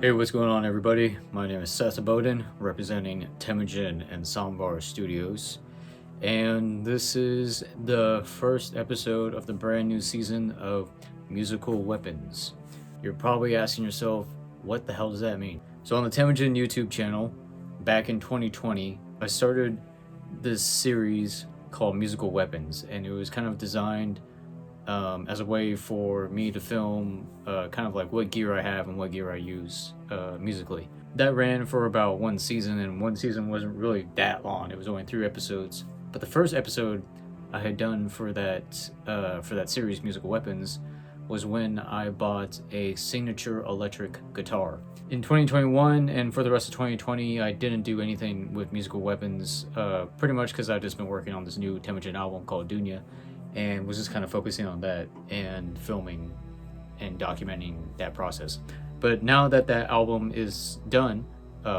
Hey, what's going on, everybody? My name is Seth Aboden, representing Temujin and Soundbar Studios, and this is the first episode of the brand new season of Musical Weapons. You're probably asking yourself, what the hell does that mean? So on the Temujin YouTube channel, back in 2020, I started this series called Musical Weapons, and it was kind of designed as a way for me to film kind of like what gear I have and what gear I use musically. That ran for about one season, and one season wasn't really that long. It was only 3 episodes. But the first episode I had done for that series, Musical Weapons, was when I bought a signature electric guitar. In 2021 and for the rest of 2020, I didn't do anything with Musical Weapons, pretty much because I've just been working on this new Temujin album called Dunya, and was just kind of focusing on that and filming and documenting that process. But now that that album is done,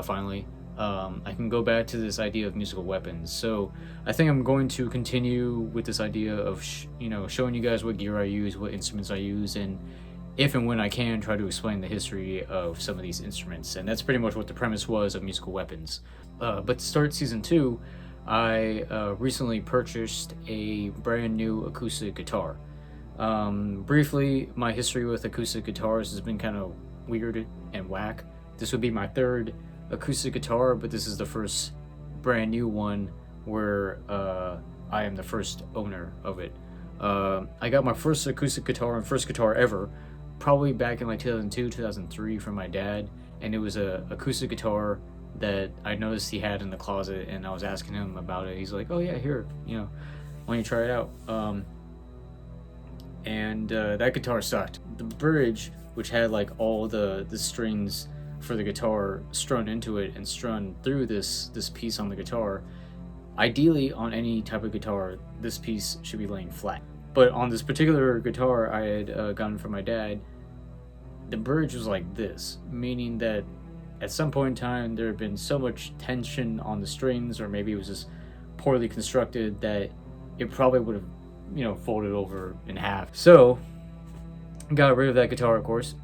finally, I can go back to this idea of musical weapons. So I think I'm going to continue with this idea of showing you guys what gear I use, what instruments I use, and if and when I can, try to explain the history of some of these instruments. And that's pretty much what the premise was of Musical Weapons. But to start season 2, I recently purchased a brand new acoustic guitar. Briefly, my history with acoustic guitars has been kind of weird and whack. This would be my 3rd acoustic guitar, but this is the first brand new one where I am the first owner of it. I got my first acoustic guitar and first guitar ever probably back in like 2002, 2003 from my dad, and it was a acoustic guitar that I noticed he had in the closet, and I was asking him about it. He's like, oh yeah, here, why don't you try it out? And that guitar sucked. The bridge, which had like all the strings for the guitar strung into it and strung through this piece on the guitar, ideally on any type of guitar, this piece should be laying flat. But on this particular guitar I had gotten from my dad, the bridge was like this, meaning that at some point in time there had been so much tension on the strings, or maybe it was just poorly constructed, that it probably would have folded over in half. So got rid of that guitar, of course,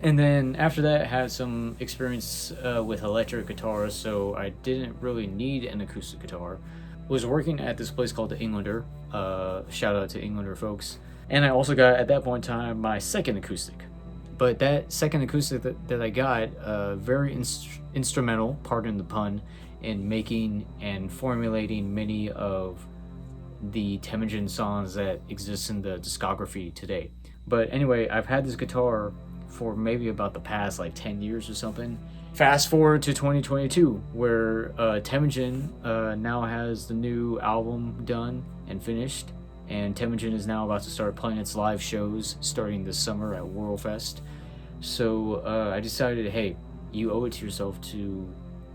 and then after that I had some experience with electric guitars, so I didn't really need an acoustic guitar. Was working at this place called the Englander, shout out to Englander folks, and I also got at that point in time my 2nd acoustic. But that 2nd acoustic that I got, very instrumental, pardon the pun, in making and formulating many of the Temujin songs that exist in the discography today. But anyway, I've had this guitar for maybe about the past like 10 years or something. Fast forward to 2022, where Temujin now has the new album done and finished, and Temujin is now about to start playing its live shows starting this summer at Worldfest. So I decided, hey, you owe it to yourself to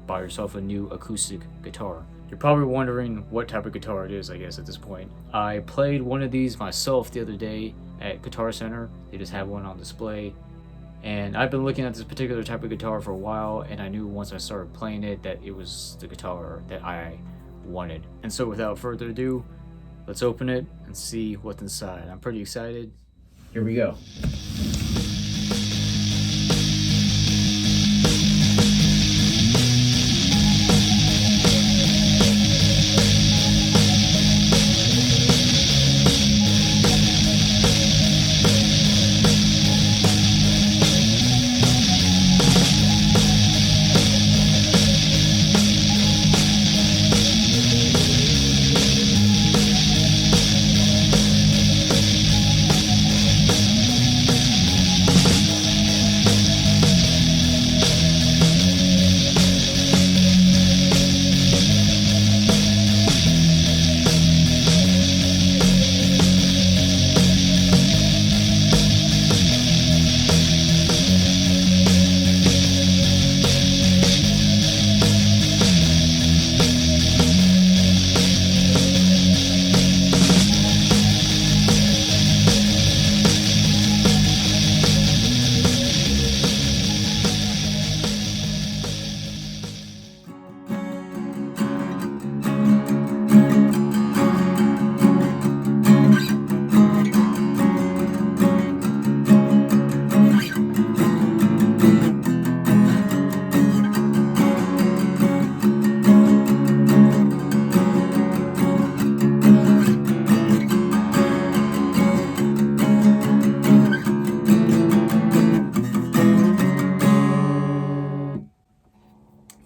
buy yourself a new acoustic guitar. You're probably wondering what type of guitar it is, I guess, at this point. I played one of these myself the other day at Guitar Center. They just have one on display. And I've been looking at this particular type of guitar for a while, and I knew once I started playing it that it was the guitar that I wanted. And so without further ado, let's open it and see what's inside. I'm pretty excited. Here we go.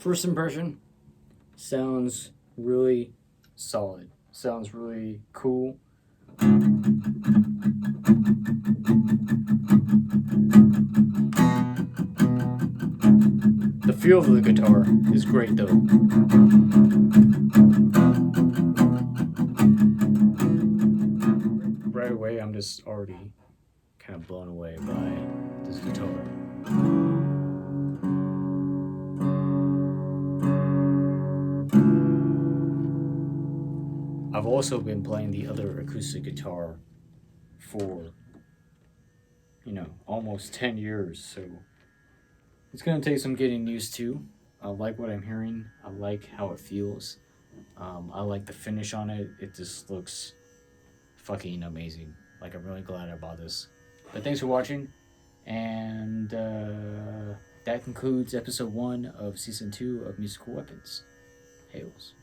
First impression, sounds really solid. Sounds really cool. The feel of the guitar is great though. Right away, I'm just already kind of blown away by this guitar. I've also been playing the other acoustic guitar for, almost 10 years, so it's gonna take some getting used to. I like what I'm hearing, I like how it feels. I like the finish on it, it just looks fucking amazing. Like, I'm really glad I bought this. But thanks for watching, and that concludes episode 1 of season 2 of Musical Weapons. Hails.